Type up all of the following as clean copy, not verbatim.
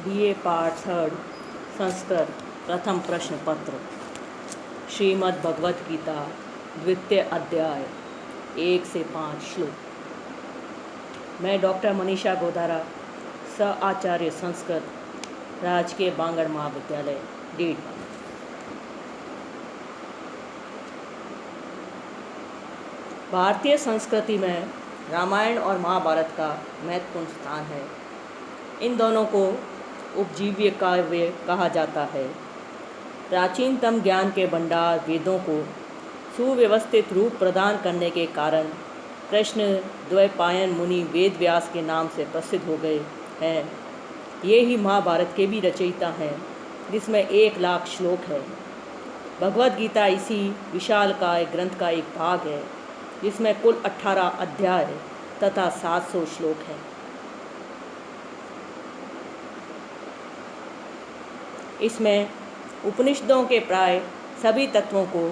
BA part 3 Sanskrit प्रथम प्रश्न पत्र श्रीमद् भगवत गीता द्वितीय अध्याय 1 से 5 श्लोक। मैं डॉक्टर मनीषा गोदारा, स आचार्य संस्कृत, राजकीय बांगड़ महाविद्यालय डीड। भारतीय संस्कृति में रामायण और महाभारत का महत्वपूर्ण स्थान है। इन दोनों को उपजीव्य काव्य कहा जाता है। प्राचीनतम ज्ञान के भंडार वेदों को सुव्यवस्थित रूप प्रदान करने के कारण कृष्ण द्वैपायन मुनि वेद व्यास के नाम से प्रसिद्ध हो गए हैं। ये ही महाभारत के भी रचयिता हैं, जिसमें 1,00,000 श्लोक है। भगवद गीता इसी विशालकाय ग्रंथ का एक भाग है, जिसमें कुल 18 अध्याय तथा 700 श्लोक हैं। इसमें उपनिषदों के प्राय सभी तत्वों को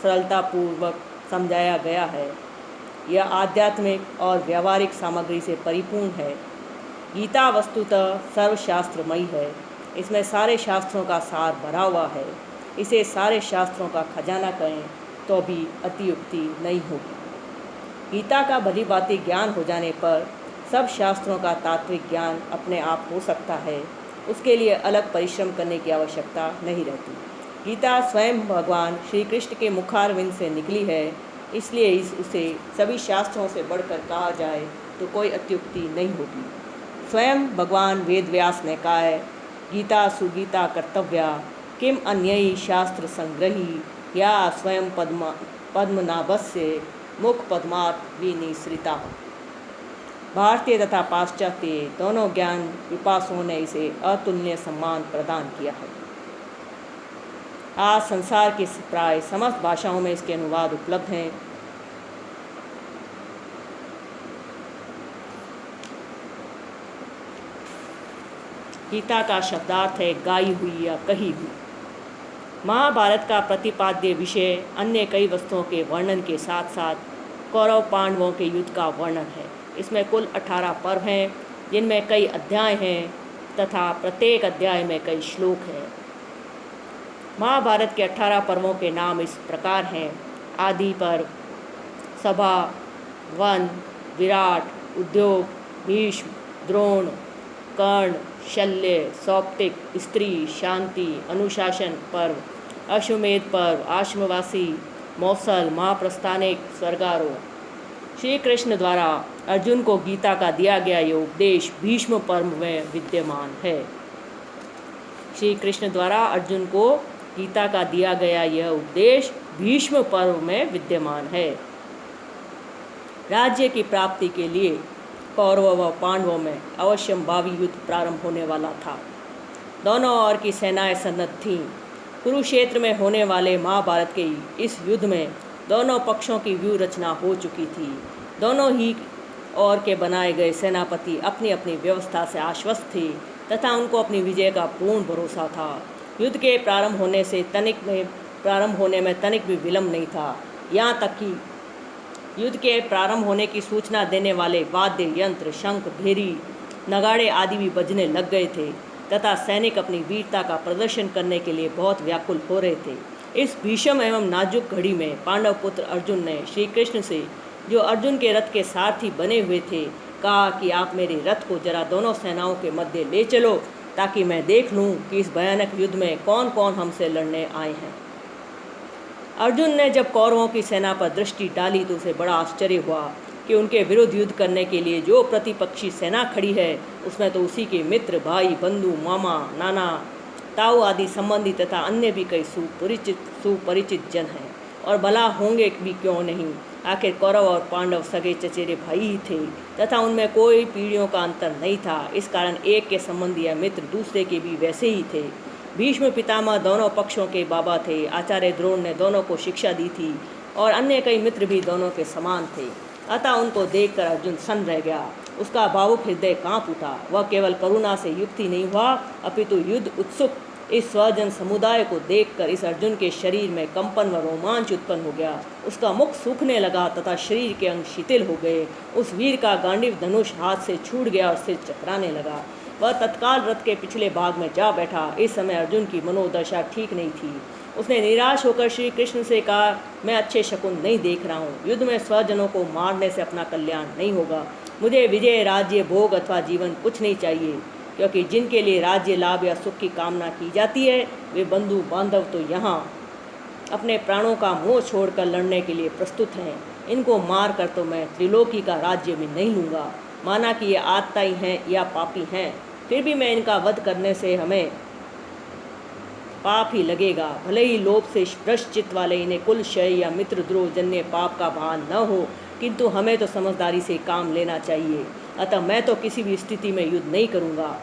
सरलतापूर्वक समझाया गया है। यह आध्यात्मिक और व्यावहारिक सामग्री से परिपूर्ण है। गीता वस्तुतः सर्वशास्त्रमयी है। इसमें सारे शास्त्रों का सार भरा हुआ है। इसे सारे शास्त्रों का खजाना कहें तो भी अतियुक्ति नहीं होगी। गीता का भली भांति ज्ञान हो जाने पर सब शास्त्रों का तात्विक ज्ञान अपने आप हो सकता है। उसके लिए अलग परिश्रम करने की आवश्यकता नहीं रहती। गीता स्वयं भगवान श्री कृष्ण के मुखारविंद से निकली है, इसलिए उसे सभी शास्त्रों से बढ़कर कहा जाए तो कोई अत्युक्ति नहीं होगी। स्वयं भगवान वेद व्यास ने कहा है, गीता सुगीता कर्तव्या किम अन्ययी शास्त्र संग्रही या स्वयं पद्मनाभस्य मुख पद्मात् विनिसृता। भारतीय तथा पाश्चात्य दोनों ज्ञान पिपासुओं ने इसे अतुलनीय सम्मान प्रदान किया है। आज संसार की प्राय समस्त भाषाओं में इसके अनुवाद उपलब्ध हैं। गीता का शब्दार्थ है गाई हुई या कही हुई। महाभारत का प्रतिपाद्य विषय अन्य कई वस्तुओं के वर्णन के साथ साथ कौरव पांडवों के युद्ध का वर्णन है। इसमें कुल 18 पर्व हैं, जिनमें कई अध्याय हैं तथा प्रत्येक अध्याय में कई श्लोक हैं। महाभारत के 18 पर्वों के नाम इस प्रकार हैं: आदि पर्व, सभा, वन, विराट, उद्योग, भीष्म, द्रोण, कर्ण, शल्य, सौप्तिक, स्त्री, शांति, अनुशासन पर्व, अश्वमेध पर्व, आश्ववासी, मौसल, महाप्रस्थानिक, स्वर्गारोह। श्री कृष्ण द्वारा अर्जुन को गीता का दिया गया यह उपदेश भीष्म पर्व में विद्यमान है। श्री कृष्ण द्वारा अर्जुन को गीता का दिया गया यह उपदेश भीष्म पर्व में विद्यमान है। राज्य की प्राप्ति के लिए कौरवों व पांडवों में अवश्यंभावी युद्ध प्रारंभ होने वाला था। दोनों ओर की सेनाएं सन्नद्ध थीं। कुरुक्षेत्र में होने वाले महाभारत के इस युद्ध में दोनों पक्षों की व्यूह रचना हो चुकी थी। दोनों ही ओर के बनाए गए सेनापति अपनी अपनी व्यवस्था से आश्वस्त थे तथा उनको अपनी विजय का पूर्ण भरोसा था। युद्ध के प्रारंभ होने में तनिक भी विलंब नहीं था। यहाँ तक कि युद्ध के प्रारंभ होने की सूचना देने वाले वाद्य यंत्र, शंख, भेरी, नगाड़े आदि भी बजने लग गए थे तथा सैनिक अपनी वीरता का प्रदर्शन करने के लिए बहुत व्याकुल हो रहे थे। इस भीषम एवं नाजुक घड़ी में पांडव पुत्र अर्जुन ने श्री कृष्ण से, जो अर्जुन के रथ के सारथी बने हुए थे, कहा कि आप मेरे रथ को जरा दोनों सेनाओं के मध्य ले चलो, ताकि मैं देख लूं कि इस भयानक युद्ध में कौन कौन हमसे लड़ने आए हैं। अर्जुन ने जब कौरवों की सेना पर दृष्टि डाली तो उसे बड़ा आश्चर्य हुआ कि उनके विरुद्ध युद्ध करने के लिए जो प्रतिपक्षी सेना खड़ी है, उसमें तो उसी के मित्र, भाई, बंधु, मामा, नाना, ताऊ आदि संबंधी तथा अन्य भी कई सुपरिचित जन हैं। और भला होंगे भी क्यों नहीं, आखिर कौरव और पांडव सगे चचेरे भाई ही थे तथा उनमें कोई पीढ़ियों का अंतर नहीं था। इस कारण एक के संबंधी या मित्र दूसरे के भी वैसे ही थे। भीष्म पितामह दोनों पक्षों के बाबा थे। आचार्य द्रोण ने दोनों को शिक्षा दी थी और अन्य कई मित्र भी दोनों के समान थे। अतः उनको देखकर अर्जुन सन्न रह गया। उसका भावुक हृदय कांप उठा। वह केवल करुणा से युक्त ही नहीं हुआ, अपितु युद्ध उत्सुक इस स्वजन समुदाय को देखकर इस अर्जुन के शरीर में कंपन व रोमांच उत्पन्न हो गया। उसका मुख सूखने लगा तथा शरीर के अंग शिथिल हो गए। उस वीर का गांडीव धनुष हाथ से छूट गया और सिर चकराने लगा। वह तत्काल रथ के पिछले भाग में जा बैठा। इस समय अर्जुन की मनोदशा ठीक नहीं थी। उसने निराश होकर श्री कृष्ण से कहा, मैं अच्छे शकुन नहीं देख रहा हूँ। युद्ध में स्वजनों को मारने से अपना कल्याण नहीं होगा। मुझे विजय, राज्य, भोग अथवा जीवन कुछ नहीं चाहिए, क्योंकि जिनके लिए राज्य, लाभ या सुख की कामना की जाती है वे बंधु बांधव तो यहाँ अपने प्राणों का मोह छोड़कर लड़ने के लिए प्रस्तुत हैं। इनको मार कर तो मैं त्रिलोकी का राज्य भी नहीं लूँगा। माना कि ये आत्ताई हैं या पापी हैं, फिर भी मैं इनका वध करने से हमें पाप ही लगेगा। भले ही लोभ से भ्रष्ट चित्त वाले इन्हें कुल क्षय या मित्रद्रोह जन्य पाप का भान न हो, किंतु हमें तो समझदारी से काम लेना चाहिए। अतः मैं तो किसी भी स्थिति में युद्ध नहीं करूँगा।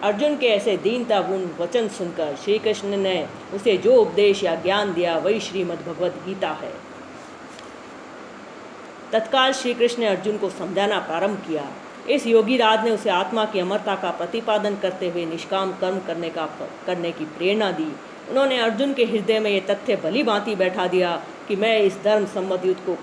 अर्जुन के ऐसे दीनतापूर्ण वचन सुनकर श्री कृष्ण ने उसे जो उपदेश या ज्ञान दिया वही श्रीमद् भगवद गीता है। तत्काल श्री कृष्ण ने अर्जुन को समझाना प्रारंभ किया। इस योगी राज ने उसे आत्मा की अमरता का प्रतिपादन करते हुए निष्काम कर्म करने की प्रेरणा दी। उन्होंने अर्जुन के हृदय में ये तथ्य भली भांति बैठा दिया कि इस धर्म संबद्ध युद्ध को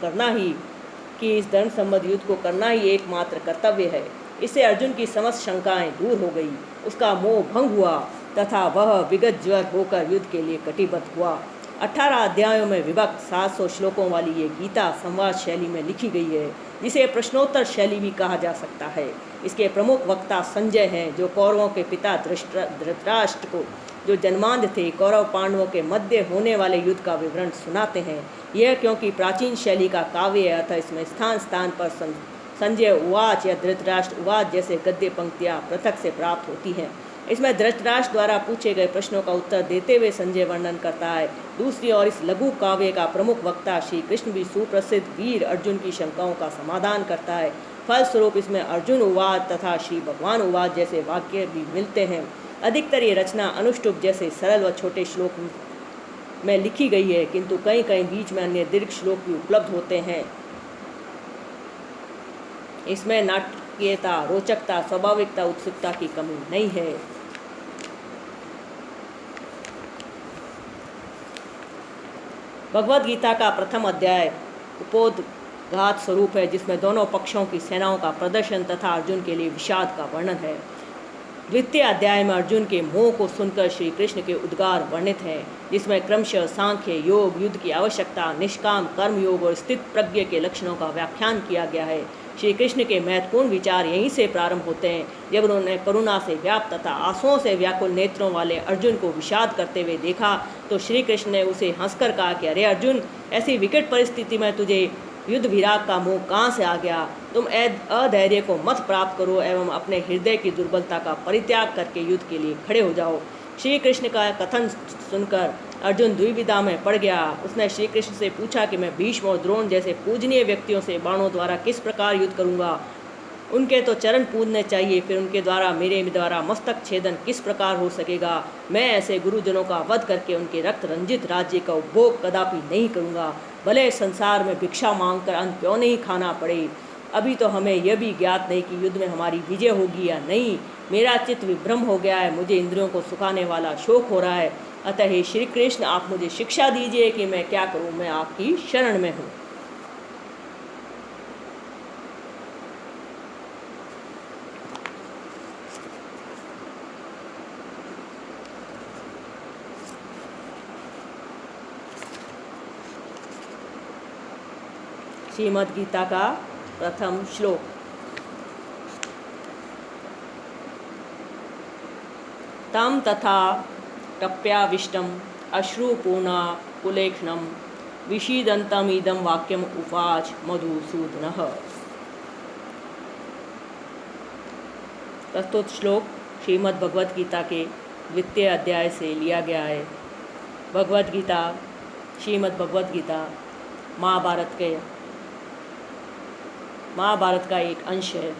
करना ही एकमात्र कर्तव्य है। इससे अर्जुन की समस्त शंकाएं दूर हो गई, उसका मोह भंग हुआ तथा वह विगत ज्वर होकर युद्ध के लिए कटिबद्ध हुआ। 18 अध्यायों में विभक्त 700 श्लोकों वाली ये गीता संवाद शैली में लिखी गई है, जिसे प्रश्नोत्तर शैली भी कहा जा सकता है। इसके प्रमुख वक्ता संजय हैं, जो कौरवों के पिता धृतराष्ट्र को, जो जन्मांध थे, कौरव पांडवों के मध्य होने वाले युद्ध का विवरण सुनाते हैं। यह क्योंकि प्राचीन शैली का काव्य है, अतः इसमें स्थान स्थान पर संजय उवाच या धृतराष्ट्र उवाच जैसे गद्य पंक्तियाँ पृथक से प्राप्त होती हैं। इसमें धृतराष्ट्र द्वारा पूछे गए प्रश्नों का उत्तर देते हुए संजय वर्णन करता है। दूसरी ओर इस लघु काव्य का प्रमुख वक्ता श्री कृष्ण भी सुप्रसिद्ध वीर अर्जुन की शंकाओं का समाधान करता है। फलस्वरूप इसमें अर्जुन उवाच तथा श्री भगवान उवाच जैसे वाक्य भी मिलते हैं। अधिकतर ये रचना अनुष्टुप जैसे सरल व छोटे श्लोक में लिखी गई है, किंतु कहीं कहीं बीच में अन्य दीर्घ श्लोक भी उपलब्ध होते हैं। इसमें नाटकीयता, रोचकता, स्वाभाविकता, उत्सुकता की कमी नहीं है। भगवद गीता का प्रथम अध्याय उपोद्घात स्वरूप है, जिसमें दोनों पक्षों की सेनाओं का प्रदर्शन तथा अर्जुन के लिए विषाद का वर्णन है। द्वितीय अध्याय में अर्जुन के मोह को सुनकर श्री कृष्ण के उद्गार वर्णित हैं, जिसमें क्रमशः सांख्य योग, युद्ध की आवश्यकता, निष्काम कर्म योग और स्थित प्रज्ञ के लक्षणों का व्याख्यान किया गया है। श्री कृष्ण के महत्वपूर्ण विचार यहीं से प्रारंभ होते हैं, जब उन्होंने करुणा से व्याप्त तथा आंसुओं से व्याकुल नेत्रों वाले अर्जुन को विषाद करते हुए देखा तो श्री कृष्ण ने उसे हंसकर कहा कि अरे अर्जुन, ऐसी विकट परिस्थिति में तुझे युद्ध विराग का मोह कहाँ से आ गया? तुम अधैर्य को मत प्राप्त करो एवं अपने हृदय की दुर्बलता का परित्याग करके युद्ध के लिए खड़े हो जाओ। श्री कृष्ण का कथन सुनकर अर्जुन द्विविधा में पड़ गया। उसने श्री कृष्ण से पूछा कि मैं भीष्म और द्रोण जैसे पूजनीय व्यक्तियों से बाणों द्वारा किस प्रकार युद्ध करूंगा? उनके तो चरण पूजने चाहिए, फिर उनके द्वारा मेरे द्वारा मस्तक छेदन किस प्रकार हो सकेगा? मैं ऐसे गुरुजनों का वध करके उनके रक्त रंजित राज्य का उपभोग कदापि नहीं करूंगा, भले संसार में भिक्षा मांगकर अन्न क्यों नहीं खाना पड़े। अभी तो हमें यह भी ज्ञात नहीं कि युद्ध में हमारी विजय होगी या नहीं। मेरा चित्त विभ्रम हो गया है, मुझे इंद्रियों को सुखाने वाला शोक हो रहा है। अतः हे श्री कृष्ण, आप मुझे शिक्षा दीजिए कि मैं क्या करूं। मैं आपकी शरण में हूँ। श्रीमद् गीता का प्रथम श्लोक। तम तथा टप्याविष्टम अश्रुपूर्णा कुलेक्षणम विषीदन्तम इदं वाक्यम उवाच मधुसूदनः। प्रस्तुत श्लोक श्रीमद् भगवद गीता के द्वितीय अध्याय से लिया गया है। भगवद गीता, श्रीमद् भगवद गीता महाभारत का एक अंश है।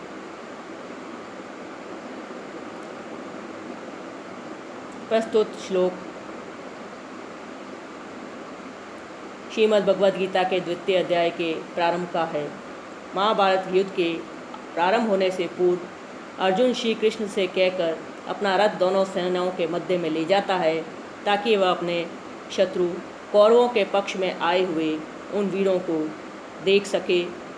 प्रस्तुत श्लोक श्रीमद् भगवद गीता के द्वितीय अध्याय के प्रारंभ का है। महाभारत युद्ध के प्रारंभ होने से पूर्व अर्जुन श्री कृष्ण से कहकर अपना रथ दोनों सेनाओं के मध्य में ले जाता है, ताकि वह अपने शत्रु कौरवों के पक्ष में आए हुए उन वीरों को देख सके